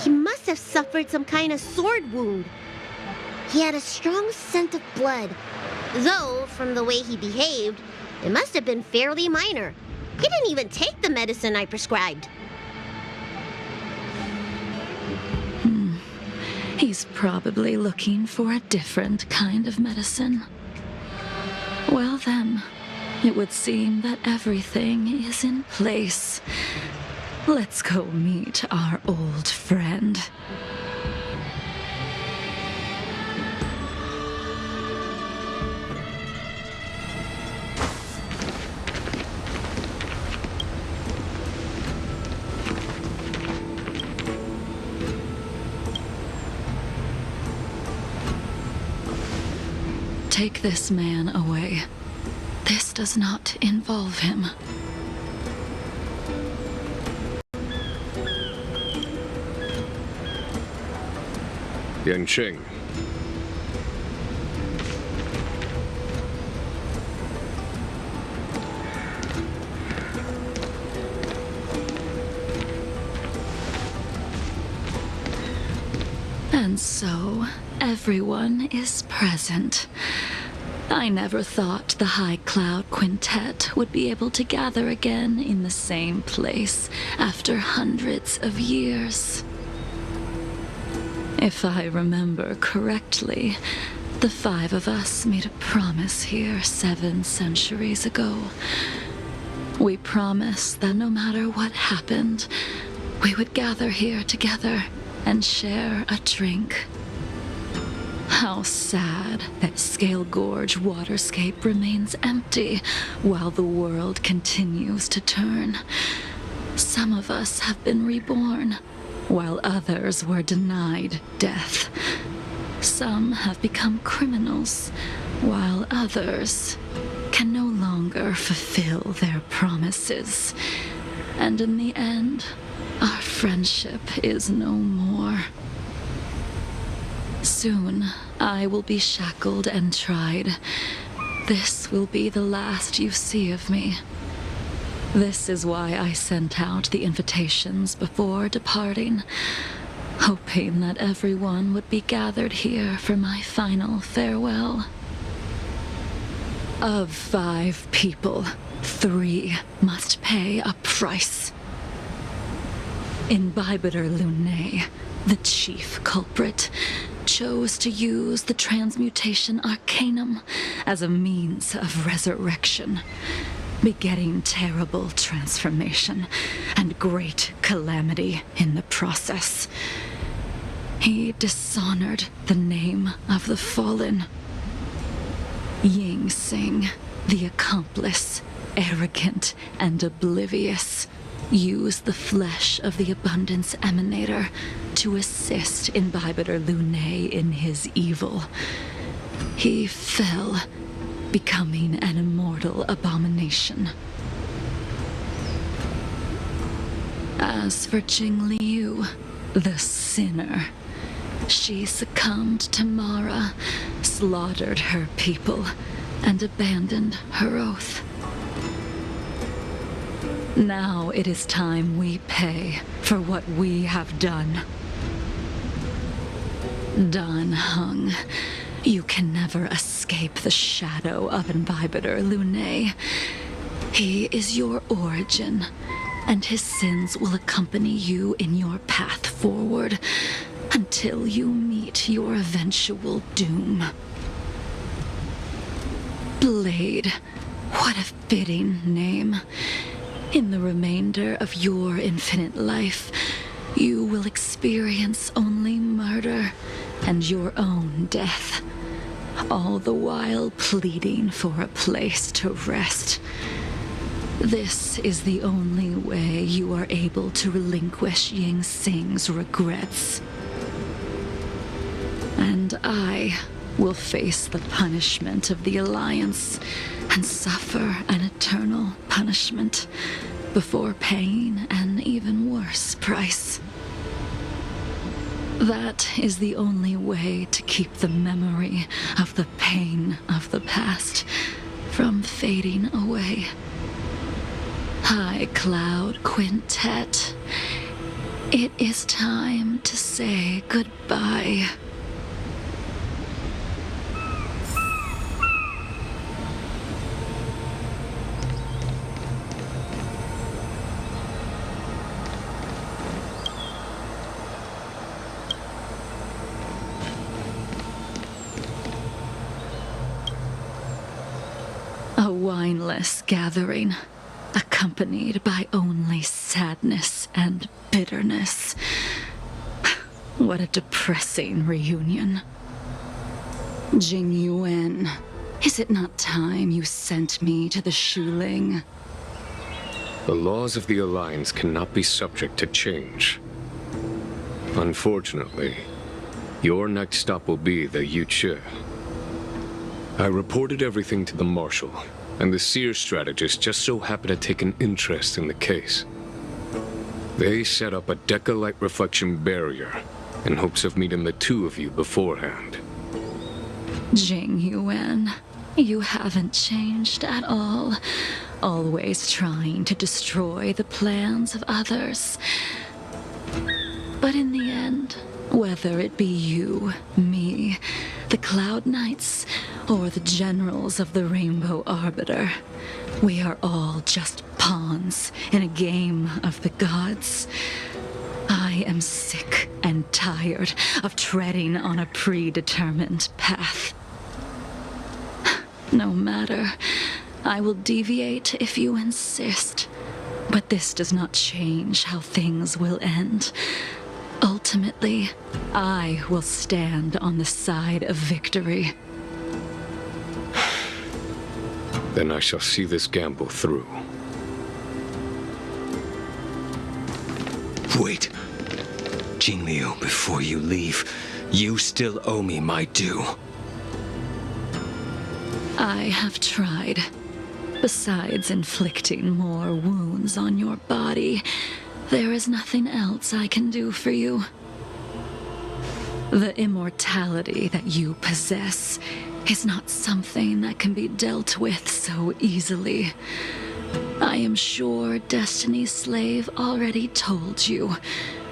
B: He must have suffered some kind of sword wound. He had a strong scent of blood, though, from the way he behaved, it must have been fairly minor. He didn't even take the medicine I prescribed.
D: He's probably looking for a different kind of medicine. Well then, it would seem that everything is in place. Let's go meet our old friend. Take this man away. This does not involve him.
H: Yanqing.
D: And so, everyone is present. I never thought the High Cloud Quintet would be able to gather again in the same place after hundreds of years. If I remember correctly, the five of us made a promise here 7 centuries ago. We promised that no matter what happened, we would gather here together and share a drink. How sad that Scale Gorge waterscape remains empty while the world continues to turn. Some of us have been reborn, while others were denied death. Some have become criminals, while others can no longer fulfill their promises. And in the end, our friendship is no more. Soon, I will be shackled and tried. This will be the last you see of me. This is why I sent out the invitations before departing, hoping that everyone would be gathered here for my final farewell. Of 5 people, 3 must pay a price. Imbibitor Lunae, the chief culprit, chose to use the transmutation arcanum as a means of resurrection, begetting terrible transformation and great calamity in the process. He dishonored the name of the fallen. Ying Sing, the accomplice, arrogant and oblivious, use the flesh of the Abundance Emanator to assist Imbibitor Lunae in his evil. He fell, becoming an immortal abomination. As for Jingliu, the sinner, she succumbed to Mara, slaughtered her people, and abandoned her oath. Now it is time we pay for what we have done. Dan Heng, you can never escape the shadow of Imbibitor Lunae. He is your origin, and his sins will accompany you in your path forward until you meet your eventual doom. Blade, what a fitting name. In the remainder of your infinite life, you will experience only murder and your own death, all the while pleading for a place to rest. This is the only way you are able to relinquish Ying Sing's regrets. And I will face the punishment of the Alliance and suffer an eternal punishment before paying an even worse price. That is the only way to keep the memory of the pain of the past from fading away. High Cloud Quintet, it is time to say goodbye. A wineless gathering, accompanied by only sadness and bitterness. What a depressing reunion. Jing Yuan, is it not time you sent me to the Shuling?
H: The laws of the Alliance cannot be subject to change. Unfortunately, your next stop will be the Yuche. I reported everything to the Marshal, and the Seer strategist just so happened to take an interest in the case. They set up a Deca-light reflection barrier in hopes of meeting the two of you beforehand.
D: Jing Yuan, you haven't changed at all. Always trying to destroy the plans of others. But in the end, whether it be you, me, the Cloud Knights, or the generals of the Rainbow Arbiter, we are all just pawns in a game of the gods. I am sick and tired of treading on a predetermined path. No matter, I will deviate if you insist, but this does not change how things will end. Ultimately, I will stand on the side of victory.
H: Then I shall see this gamble through.
J: Wait. Jingliu, before you leave, you still owe me my due.
D: I have tried. Besides inflicting more wounds on your body, there is nothing else I can do for you. The immortality that you possess is not something that can be dealt with so easily. I am sure Destiny's Slave already told you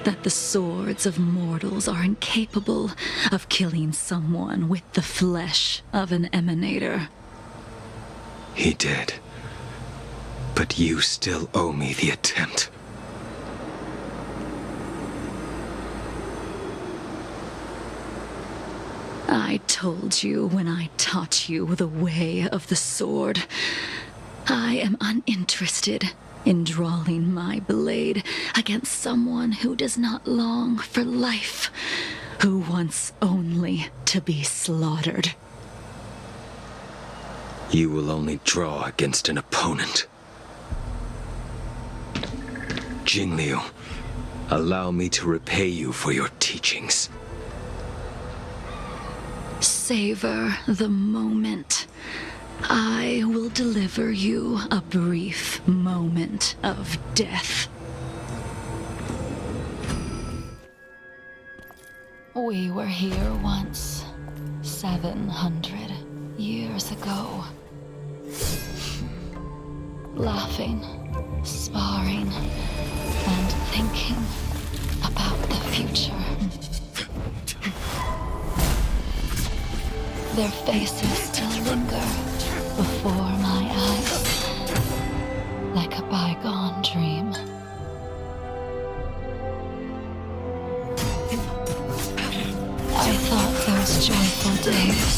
D: that the swords of mortals are incapable of killing someone with the flesh of an emanator.
J: He did. But you still owe me the attempt.
D: I told you when I taught you the way of the sword. I am uninterested in drawing my blade against someone who does not long for life, who wants only to be slaughtered.
J: You will only draw against an opponent Jingliu, allow me to repay you for your teachings.
D: Savor the moment. I will deliver you a brief moment of death. We were here once, 700 years ago. Laughing, sparring, and thinking about the future. Their faces still linger before my eyes, like a bygone dream. I thought those joyful days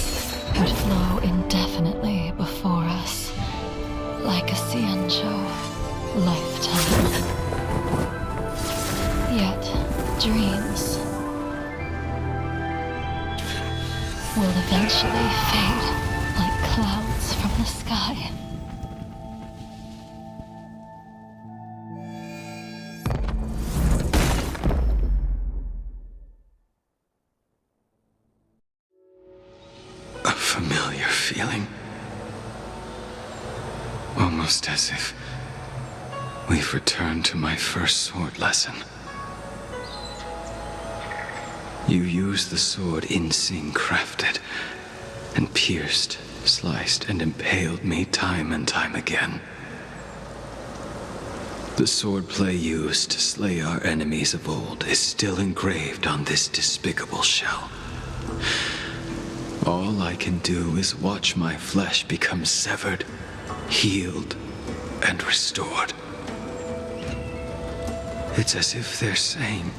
D: would flow indefinitely before us, like a Ciancho lifetime. Yet, dreams will eventually fade like clouds from the sky.
J: A familiar feeling. Almost as if we've returned to my first sword lesson. You used the sword Insing crafted, and pierced, sliced, and impaled me time and time again. The swordplay used to slay our enemies of old is still engraved on this despicable shell. All I can do is watch my flesh become severed, healed, and restored. It's as if they're saying,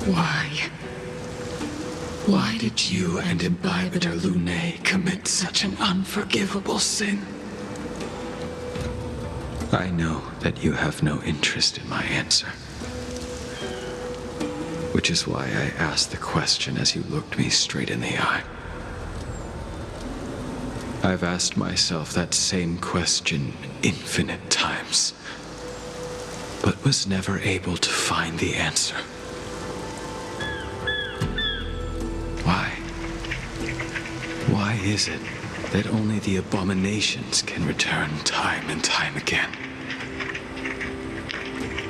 J: why? Why did you and Imbibitor Lune commit such an unforgivable sin? I know that you have no interest in my answer. Which is why I asked the question as you looked me straight in the eye. I've asked myself that same question infinite times, but was never able to find the answer. Why? Why is it that only the abominations can return time and time again?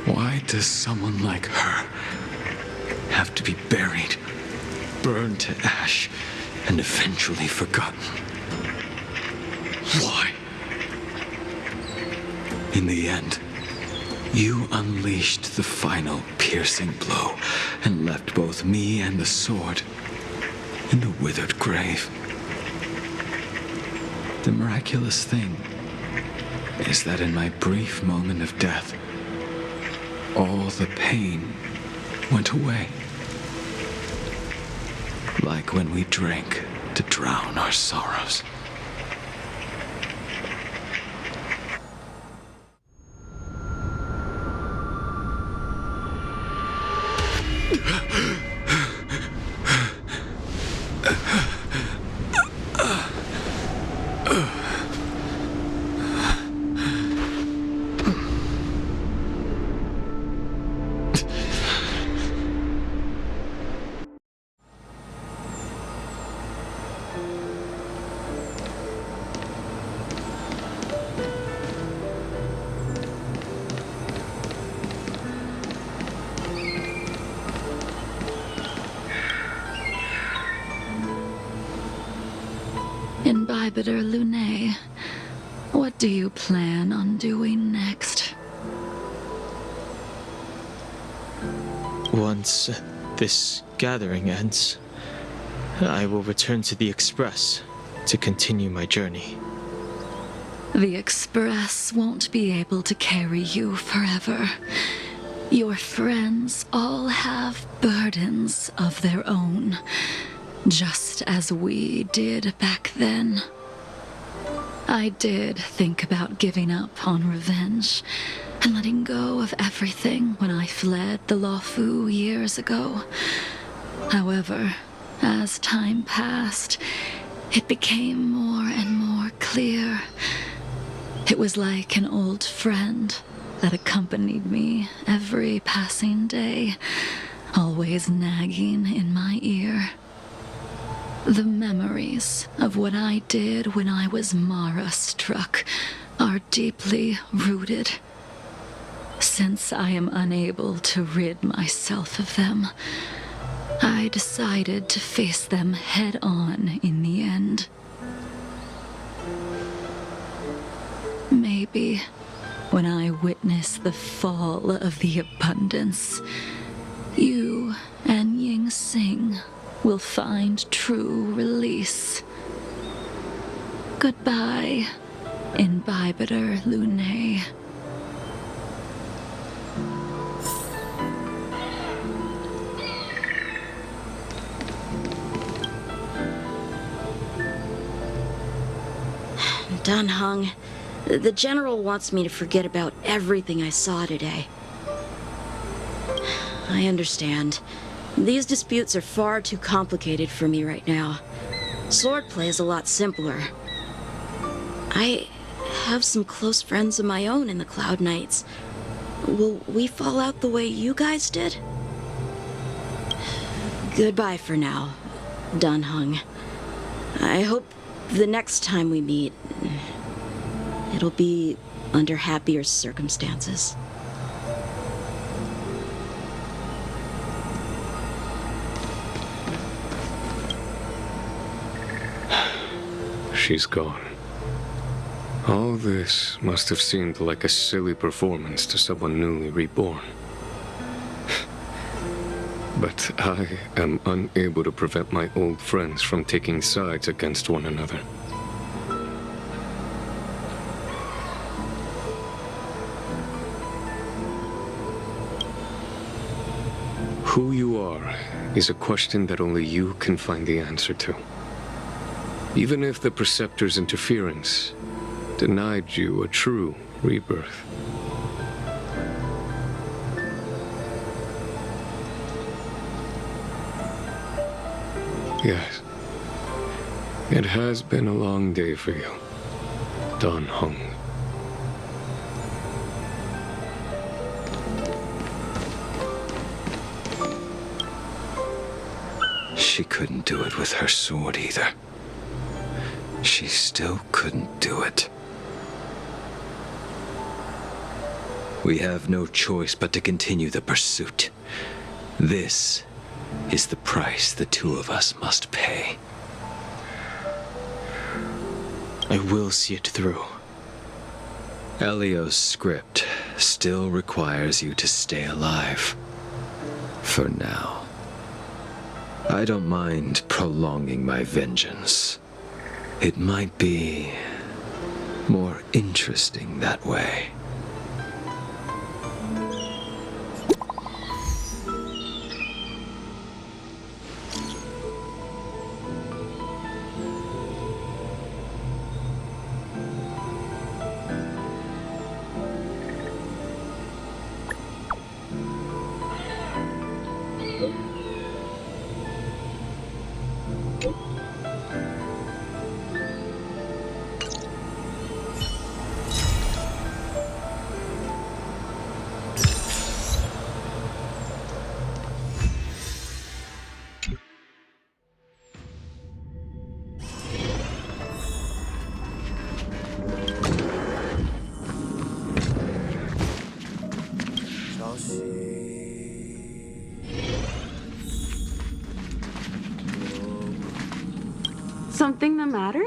J: Why does someone like her have to be buried, burned to ash, and eventually forgotten? Why? In the end, you unleashed the final piercing blow and left both me and the sword in the withered grave. The miraculous thing is that in my brief moment of death, all the pain went away. Like when we drank to drown our sorrows.
D: Imbibitor Lune, what do you plan on doing next?
C: Once this gathering ends, I will return to the Express to continue my journey.
D: The Express won't be able to carry you forever. Your friends all have burdens of their own, just as we did back then. I did think about giving up on revenge and letting go of everything when I fled the Luofu years ago. However, as time passed, it became more and more clear. It was like an old friend that accompanied me every passing day, always nagging in my ear. The memories of what I did when I was Mara-struck are deeply rooted. Since I am unable to rid myself of them, I decided to face them head-on in the end. Maybe when I witness the fall of the abundance, you and Ying Sing will find true release. Goodbye, Imbibitor Lune.
E: Dan Heng, the General wants me to forget about everything I saw today. I understand. These disputes are far too complicated for me right now. Swordplay is a lot simpler. I have some close friends of my own in the Cloud Knights. Will we fall out the way you guys did? Goodbye for now, Dan Heng. I hope the next time we meet, it'll be under happier circumstances.
H: She's gone. All this must have seemed like a silly performance to someone newly reborn. But I am unable to prevent my old friends from taking sides against one another. Who you are is a question that only you can find the answer to. Even if the Preceptor's interference denied you a true rebirth. Yes. It has been a long day for you, Dan Heng.
L: She couldn't do it with her sword either. She still couldn't do it. We have no choice but to continue the pursuit. This is the price the two of us must pay.
C: I will see it through.
L: Elio's script still requires you to stay alive. For now. I don't mind prolonging my vengeance. It might be more interesting that way.
K: Something the matter?